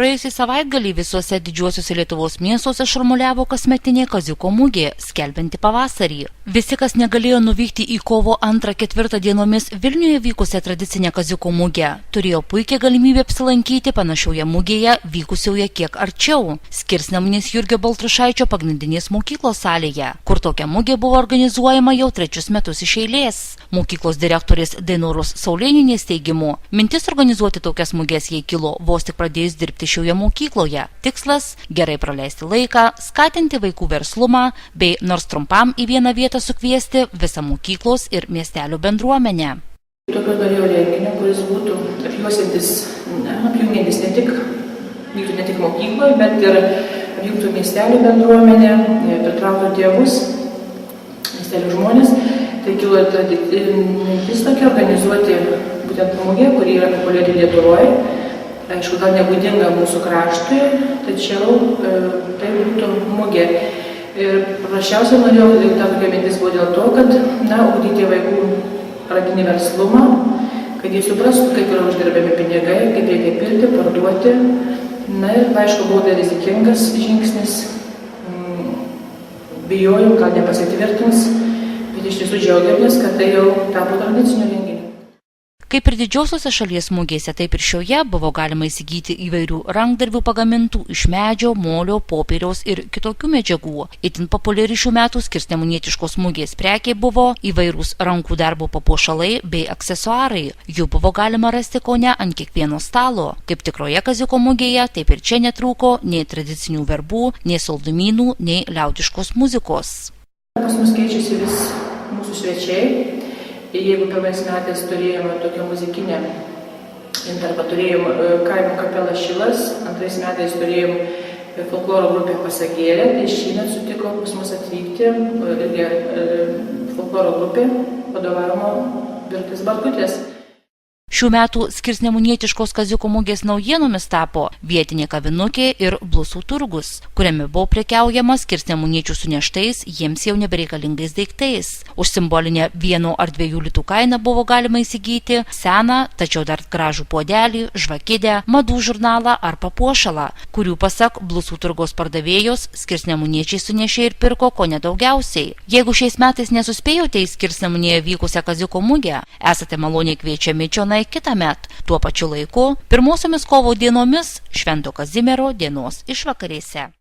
Praėjusį savaitgalį visuose didžiuosiuose Lietuvos miestuose šurmuliavo kasmetinė Kaziuko mugė, skelbianti pavasarį. Visi, kas negalėjo nuvykti į kovo 2–4 dienomis Vilniuje vykusią tradicinę Kaziuko mugę, turėjo puikią galimybę apsilankyti panašioje mugėje, vykusioje kiek arčiau, Skirsnemunės Jurgio Baltrušaičio pagrindinės mokyklos salėje, kur tokia mugė buvo organizuojama jau 3 metus iš eilės. Mokyklos direktorės Dainoros Saulėnienės teigimu, mintis organizuoti tokias mugės jai kilo vos tik pradėjus dirbti šioje mokykloje. Tikslas – gerai praleisti laiką, skatinti vaikų verslumą bei nors trumpam į vieną vietą sukviesti visą mokyklos ir miestelio bendruomenę. Tokio norėjau renginio, kuris būtų apjungiantis ne tik mokykloje, bet ir apjungtų miestelio bendruomenę, pritrauktų tėvus, miestelio žmonės. Tai kilo mintis tokia organizuoti būtent mugę, kuri yra populiari Lietuvoje. Aišku, gal nebūdinga mūsų kraštui, tačiau tai būtų mugė. Ir paprasčiausiai norėjau, ta tokia mintis buvo dėl to, kad, ugdyti vaikų pradinį verslumą, kad jie suprastų, kaip yra uždirbami pinigai, kaip reikia pirkti, parduoti. Ir, aišku, buvo tai rizikingas žingsnis. Bijojom, gal nepasitvirtins, bet iš tiesų džiaugiamės, kad tai jau tapo tradiciniu renginiu. Kaip ir didžiosiuose šalies mugėse, taip ir šioje buvo galima įsigyti įvairių rankdarbių pagamintų iš medžio, molio, popieriaus ir kitokių medžiagų. Itin populiari šių metų Skirsnemunietiškos mugės prekė buvo įvairūs rankų darbo papuošalai bei aksesuarai. Jų buvo galima rasti Kaune ant kiekvieno stalo. Kaip tikroje Kaziuko mugėje, taip ir čia netrūko nei tradicinių verbų, nei saldumynų, nei liaudiškos muzikos. Pas mus keičiasi vis mūsų svečiai. Jeigu pirmais metais turėjome tokią muzikinę, turėjom kaimo kapelą Šilas, antrais metais turėjom folkloro grupę Pasagėlė, tai šįmet sutiko pas mus atvykti irgi folkloro grupė vadovavimo Birutės Bartkutės. Šių metų Skirsnemunietiškos Kaziuko mugės naujienomis tapo vietinė kavinukė ir blusų turgus, kuriame buvo prekiaujama skirsnemuniečių suneštais, jiems jau nebereikalingais daiktais. Už simbolinę 1 ar 2 litų kainą buvo galima įsigyti seną, tačiau dar gražų puodelį, žvakidę, madų žurnalą ar papuošalą, kurių pasak blusų turgos pardavėjos Skirsnemuniečiai sunešė ir pirko ko nedaugiausiai. Jeigu šiais metais nesuspėjote į Skirsnemunėje vykusią Kaziuko mugę, esate maloniai kviečiami čionai kitąmet, tuo pačiu laiku, pirmosiomis kovo dienomis Švento Kazimiero dienos išvakarėse.